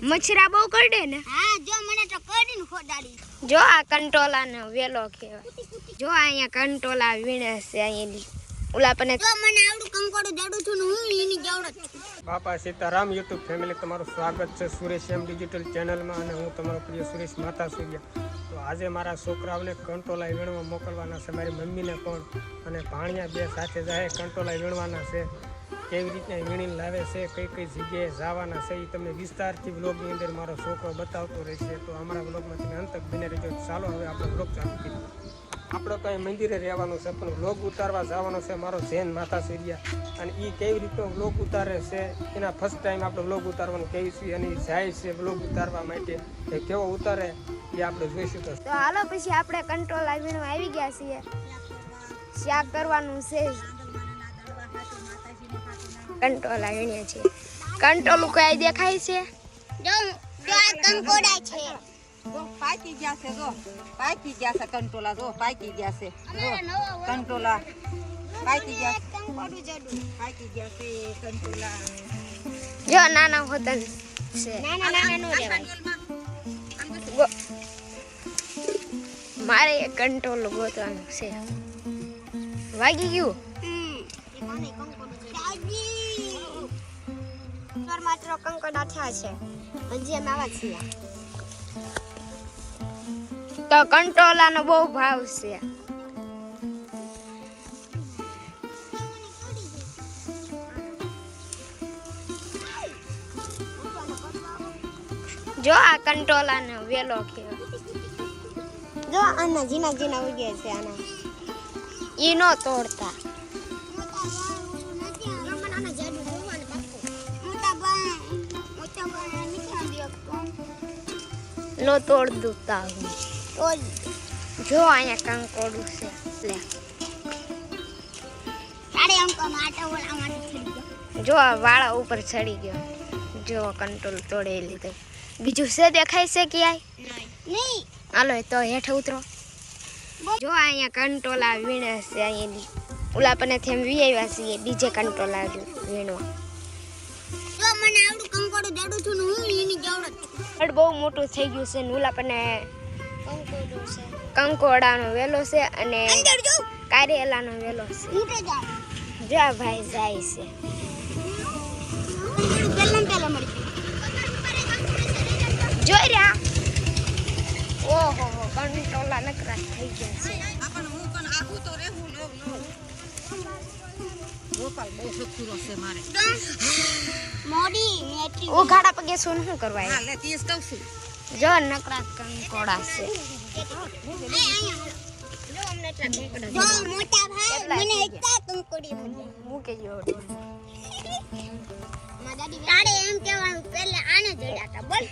મચ્છરા બહુ કરડે ને? હા જો મને તો કડીને ખોડાડી. જો આ કંટોલાનો વેલો કહેવાય. જો અહીંયા કંટોલા વીણે છે અહીંયા ઓલા પણ જો મને આવડું કંકોડું જડું છું ને હું એની જવડત છું. બાપા સીતારામ યુટ્યુબ ફેમિલી તમારું સ્વાગત છે સુરેશ એમ ડિજિટલ ચેનલમાં અને હું તમારો પ્રિય સુરેશ માતા સૂર્યા. તો આજે મારા છોકરાઓને કંટોલા વીણવા મોકલવાના છે, મારી મમ્મીને પણ અને ભાણિયા બે સાથે જાય કંટોલા વીણવાના છે. કેવી રીતે વીણીને લાવે છે, કઈ કઈ જગ્યાએ જવાના છે એ તમને વિસ્તારથી વ્લોગની અંદર મારો છોકરો બતાવતો રહેશે. તો અમારા વ્લોગમાં તમે અંત તક બને રહેજો. ચાલો હવે આપણે વ્લોગ ચાલુ કરીએ. આપણે તો અહીં મંદિરે રહેવાનું છે પણ વ્લોગ ઉતારવા જવાનો છે મારો જૈન માતા સૂર્યા, અને એ કેવી રીતે વ્લોગ ઉતારે છે એના ફર્સ્ટ ટાઈમ આપણે વ્લોગ ઉતારવાનું કેવી છે અને જાય છે વ્લોગ ઉતારવા માટે એ કેવો ઉતારે એ આપણે જોઈશું. તો હાલો પછી આપણે કંટોલા વીણવા આવી ગયા છીએ. શાક કરવાનું છે. કંટોલા વીણીએ છીએ. કંટોલું કઈ દેખાય છે? જો જો આ કંકોડા છે. જો પાકી ગયા છે, જો પાકી ગયા છે કંટોલા, જો પાકી ગયા છે, જો કંટોલા પાકી ગયા છે, કંકોડું જડું પાકી ગયા છે કંટોલા. જો નાના હોતન છે. નાના નો રહેવાય. મારે એક કંટોલું ગોતવાનું છે. વાગી ગયું? એ કોને કંકોડું જડું દાદી પર માત્ર કંકોડા થયા છે. હજી અમે આવા છીએ. તો કંટોલાનો બહુ ભાવ છે. જો આ કંટોલાનો વેલો કહેવાય. જો આના જીના જીના ઉગે છે આના. ઈ નો તોડતા. નો તોડ દુતા હું. જો અહીંયા કંકોડું છે. લે તારે અંકો માટે ઓલા માટે ચડી ગયો. જો આ વાળા ઉપર ચડી ગયો. જો કંટોલ તોડી લીધો. બીજું છે દેખાય છે ક્યાંય? નહીં હાલો તો હેઠ ઉતરો. જો અહીંયા કંટોલા વીણે છે. અહીંયા ઓલા પણ એમ વી આવ્યા છીએ બીજે કંટોલા વીણવા. જો મને આવડું કંકોડું જડું છું ને હું એની જવડત છું. પણ બહુ મોટું થઈ ગયું છે ને ઓલા પણ કંકોડું છે. કંકોડાનો વેલો છે અને અંદર જો કારેલાનો વેલો છે. ઊંટે જા. જો આ ભાઈ જાય છે. કંકોડું પહેલા મળી જોઈ રહ્યા? ઓહો કંટોલા નકરા થઈ ગયા છે. આપણ હું પણ આખું તો રહેવું લો ગોપાલ બહુ સખુરો છે મારે. મોડી મેટી ઉઘાડા પગે શું કરવા હા લે તીસ કહું છું. જો નકરા કંકોડા છે. જો મોટા ભાઈ મને એટલા કંકોડી મળે. મૂકે જો તારે એમ કહેવાનું પહેલા આને જડ્યા બોલ.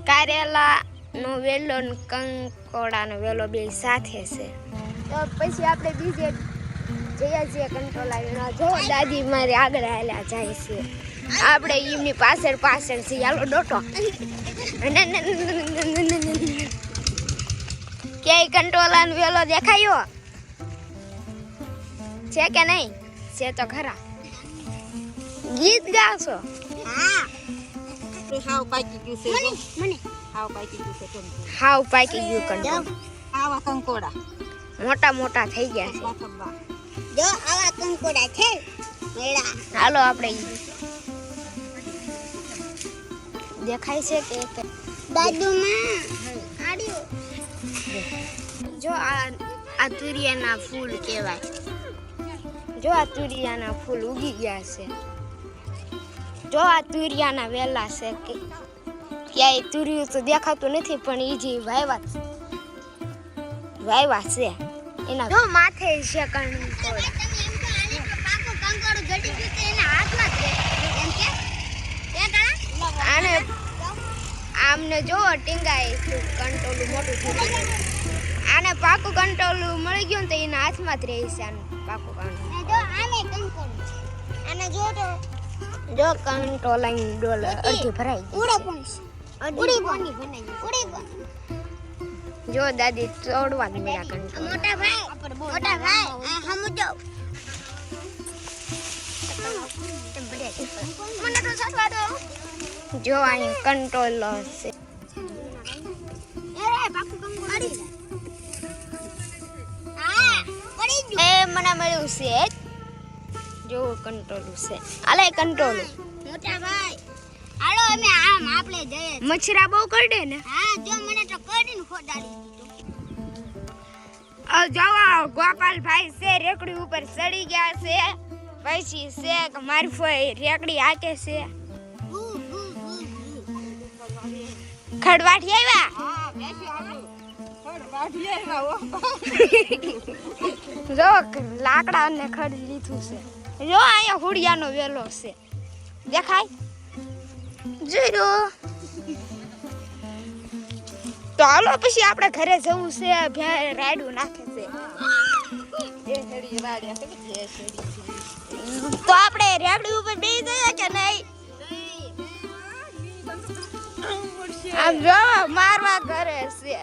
કારેલા નો વેલો ને કંકોડાનો વેલો બે સાથે છે. તો પછી આપણે બીજે જઈએ છીએ કંટોલા વીણવા. જો દાદી મારી આગળ હાલ્યા જાય છે. આપણે એમની પાછળ પાછળ છે. હાલો ડોટો. ક્યાંય કંટોલાનો વેલો દેખાયો છે કે નહીં? છે તો ખરા. ગીત ગાશો? હા તો હાવ પાકી ગયું છે, જો. મને હાવ પાકી ગયું છે કંટોલા. હાવ પાકી ગયું કંટોલા. આવા કંકોડા મોટા મોટા થઈ ગયા છે. પાથબા. જો આવા કંકોડા છે મેળા. હાલો આપણે દેખાય છે કે દાદુમાં આડ્યો. જો આ તુરિયાના ફૂલ કહેવાય. જો આ તુરિયાના ફૂલ ઉગી ગયા છે. જો આ તુરિયાના વેલા છે કે ક્યાંય તુરિયું તો દેખાતું નથી પણ એ જે વાયવા છે એના જો માથે છે કંકોડા. આને આમને જો ટીંગાય કંટોલું મોટું થઈ ગયું. આને પાકું કંટોલું મળી ગયું ને તો એના હાથમાં જ રહી છે. આનું પાકું કંટોલું જો કંટોલાની ડોલ અડધી ભરાઈ ગઈ. જો દાદી તોડવા જ મળ્યા કંટોલા. મોટા ભાઈ આ સમજો. મને તો સાચવા દો. જો અહીંયા કંટ્રોલર છે. એ બાપુ કંકોડો હા પડી ગયું. એ મને મળ્યું છે જો કંટ્રોલ છે. આલે કંટ્રોલ મોટા ભાઈ હાલો અમે આમ આપણે જઈએ. મચ્છરા બહુ કરડે ને. હા જો મને તો કડીને ખોડાડી જવા ગોપાલભાઈ છે રેકડી ઉપર ચડી ગયા છે. પછી છે કે મારી ફોઈ રેકડી હાકે છે. ખડવાઠી આવ્યા. હા બેસી આવ્યું ખડ કાઢી આવ્યા હો. જો લાકડા અને ખડ લીધું છે. જો અહીંયા હુડિયાનો વેલો છે દેખાય જોયું. તો હાલો પછી આપણે ઘરે જવું છે. રાયડું નાખે છે જે છેડી રાડ્યા છે જે છેડી તો આપણે રેકડી ઉપર બેસી જઈએ કે નહીં? આમ જો મારવા ઘરે છે.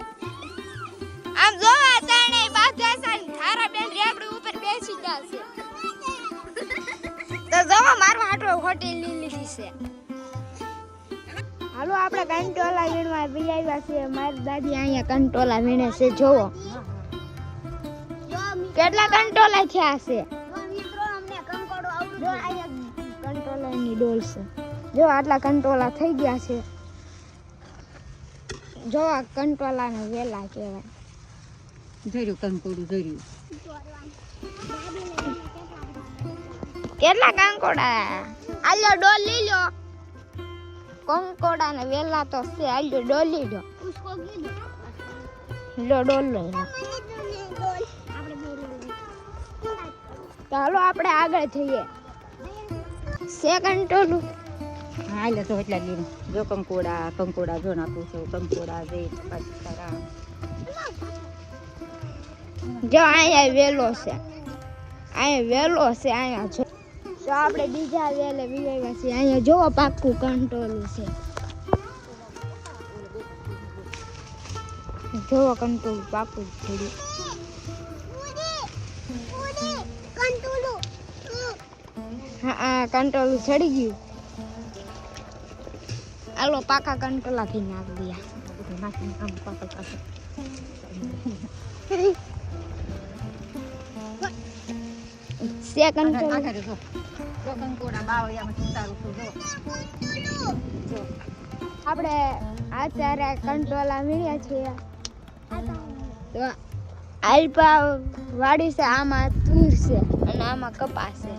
આમ જો તાણે બાધા છે થારા બેન રેકડી ઉપર બેસી ગયા છે. તો જો મારવા હાટો હોટેલ લીધી છે. હાલો આપણે કંટોલા વીણવા બી આવ્યા છીએ. મારી દાદી અહીંયા કંટોલા વીણે છે. જોવો કેટલા કંટોલા થયા છે. મિત્રો અમને કંકોડો આવડું જો અહીંયા કંટોલાની ડોલ છે. જો આટલા કંટોલા થઈ ગયા છે. જો આ કંટોલાને વેલા કહેવાય. જોર્યું કંકોડું જોર્યું. કેટલા કંકોડા આલ્યો ડોલ લઈ લો. કંકોડા ને વેલા તો છે. આલ્યો ડોલ લઈ લો. उसको गिनो લો ડોલ લઈ લો. તો હાલો આપણે આગળ જઈએ. છે કંટોલું હા એટલે તો એટલા લીધું. જો કંકોડા જો નાખું છું કંકોડા જે પથરા. જો અહીંયા વેલો છે. અહીંયા વેલો છે. અહીંયા જો તો આપણે બીજા વેલે વિવાવ્યા છીએ. અહીંયા જોવો પાક્કું કંટોલું છે. જોવો કંટોલું પાક્કું થયું. હા કંટોલું ચડી ગયું. આલો પાકા કંટોલા થી નાખ દિયા. નાખીને આમ પાકલ પાકલ. છે કંટોલું. આખરે જો જો કંકોડા બાવળિયામાં ચિતારું છું જો. આપણે અત્યારે કંટોલા વીણ્યા છીએ. તો આલ્પા વાડી છે. આમાં તુર છે અને આમાં કપાસ છે.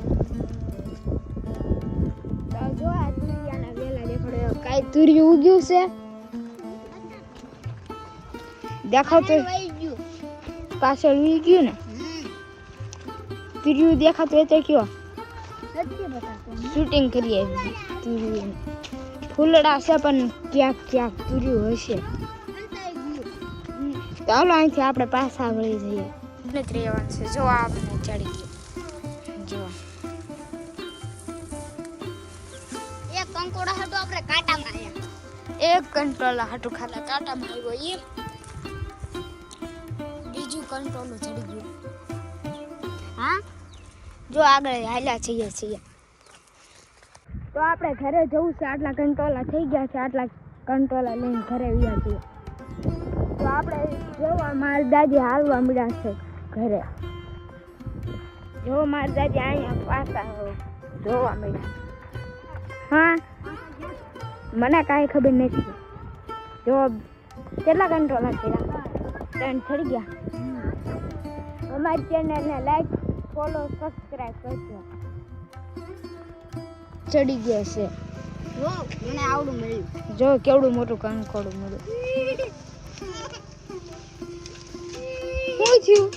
તો જો આ તુરિયાના વેલા દેખાડો. કાઈ તુરિયું ઉગ્યું છે દેખાતું પાછળ ઉઈ ગયું ને. તુરિયું દેખાતું હોય તો કયો શૂટિંગ કરીએ તુરિયું. ફૂલડા છે પણ ક્યાંક ક્યાંક તુરિયું હશે. તો હાલો અહીંથી આપણે પાછા વળી જઈએ. નથી રહેવાનું છે. જો આપણે ચડી ગયો. જો એક કંકોડો હતો આપણે કાંટા માર્યા. એક કંટ્રોલા હાટું ખાલા કાંટામાં આવ્યો. એ બીજું કંટ્રોલું ચડી ગયું. હા જો આગળ હાલ્યા છીએ. તો આપણે ઘરે જવું છે. આટલા કંટ્રોલા થઈ ગયા છે. આટલા કંટ્રોલા લઈને ઘરે વ્યા છીએ. તો આપણે જોવા મારી દાદી હાલવા મળ્યા છે ઘરે. જો મારી દાદી અહીંયા પાછા જોવા મળ્યા. હા મને કાંઈ ખબર નથી. જો કેટલા કંટ્રોલા થયા? 3 ચડી ગયા. અમારી ચેનલને લાઈક ફોલો સબસ્ક્રાઇબ કરજો. ચડી ગયા છે. જો મને આવડું મળ્યું. જો કેવડું મોટું કંકોડું મળ્યું. શું થયું?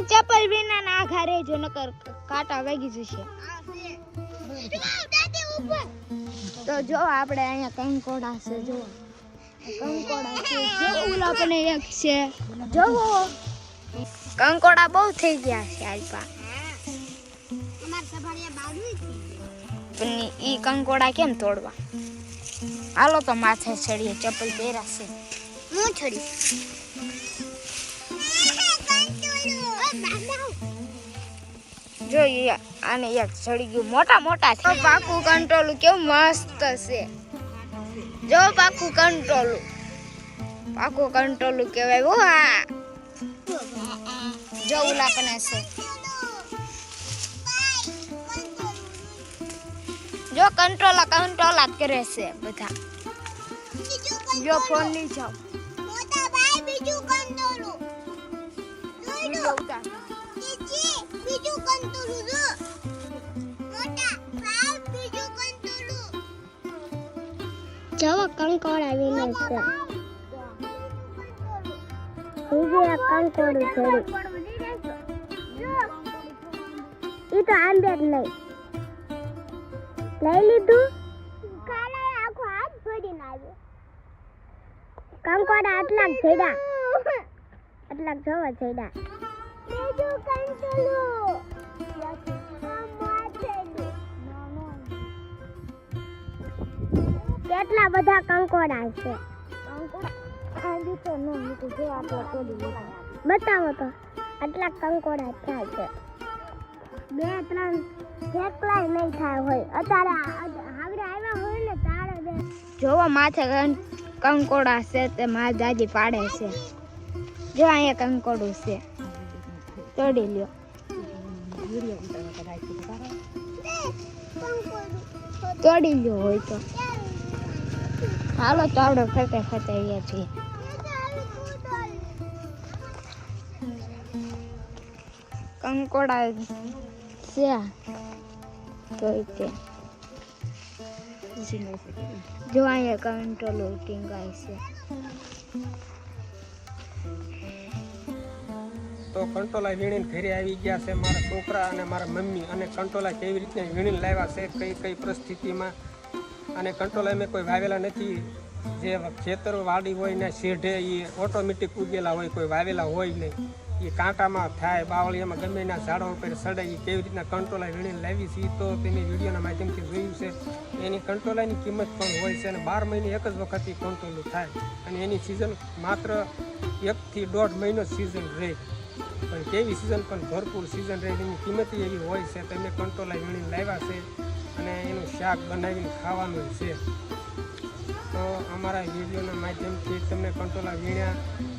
ચપ્પલ વિના ના આઘા રહેજો નકર કાંટા વાગી જશે. તો જો આપણે અહીંયા કંકોડા છે. જો કંકોડા છે. જો ઓલા પણ એક છે. જોવો કંકોડા બહુ થઈ ગયા છે આલ્પા. અમાર સભાડિયા બાજુ પણ ઈ કંકોડા કેમ તોડવા? હાલો તો માથે ચડીએ. ચપ્પલ પહેર્યા છે. હું છડી જોઈએ આને એક ચડી ગયું મોટા મોટા છે પાકું કંટ્રોલું કેવું મસ્ત છે જો પાકું કંટ્રોલું કહેવાય ઓ હા જો ઓલા પણ છે જો કંટ્રોલા જ કરે છે બધા જો ફોન લઈ જાઓ મોટા ભાઈ બીજું કંટોલું વિડિયો ઉતાર બીજું કંટોલું જો મોટા ભાઈ બીજું કંટોલું જવો કંકોડા વિને છે બીજું એક કંકોડું છે ઈ તો આંબે જ નહીં લઈ લીધું કાલે આખો હાથ ભરીને આવ્યો કંકોડા આટલા છેડા આટલા જવા છેડા બીજું કંટોલું કેટલા બધા કંકોડા છે બતાવો તો આટલા કંકોડા થાય છે 2-3 કેટલાય નહીં થાય હોય અત્યારે હાવરે આવ્યા હોય ને તારે જોવો માથે કંકોડા છે તે મારી દાદી પાડે છે જો અહીંયા કંકોડું છે તોડી લ્યો તોડી લ્યો હોય તો હાલો તો આપણે ફરતે ફરતે છીએ કંકોડા છે તો કે જો અહીંયા કંટ્રોલ ટીંગાય છે તો કંટોલા વીણીને ઘરે આવી ગયા છે મારા છોકરા અને મારા મમ્મી અને કંટોલા કેવી રીતના વીણીને લાવ્યા છે કઈ પરિસ્થિતિમાં અને કંટોલા મેં કોઈ વાવેલા નથી જે ખેતરો વાડી હોય ને શેઢે એ ઓટોમેટિક ઉગેલા હોય કોઈ વાવેલા હોય નહીં એ કાંટામાં થાય બાવળીયામાં ગમે એના ઝાડો ઉપર સડે એ કેવી રીતના કંટોલા વીણીને લાવી છે તો તમે વિડીયોના માધ્યમથી જોયું છે એની કંટોલાની કિંમત પણ હોય છે અને 12 મહિને એક જ વખત એ કંટોલું થાય અને એની સિઝન માત્ર 1 થી 1.5 મહિનો સિઝન રહે પણ કેવી સિઝન પણ ભરપૂર સિઝન રહે એની કિંમત એવી હોય છે તમે કંટોલા વીણીને લાવ્યા છે અને એનું શાક બનાવીને ખાવાનું છે તો અમારા વિડીયોના માધ્યમથી તમને કંટોલા વીણ્યા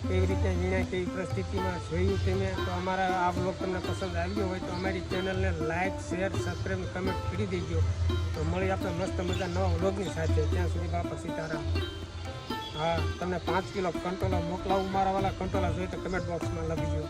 કેવી રીતે વીણ્યા કેવી પરિસ્થિતિમાં જોયું તમે તો અમારા આ બ્લોગ તમને પસંદ આવ્યો હોય તો અમારી ચેનલને લાઇક શેર સબસ્ક્રાઈબ કમેન્ટ કરી દેજો તો મળી આપણે મસ્ત મજા નવા બ્લોગની સાથે ત્યાં સુધી બાપા સીતારામ હા તમને 5 કિલો કંટોલા મોકલાવું મારા વાળા કંટોલા જોઈએ તો કમેન્ટ બોક્સમાં લખજો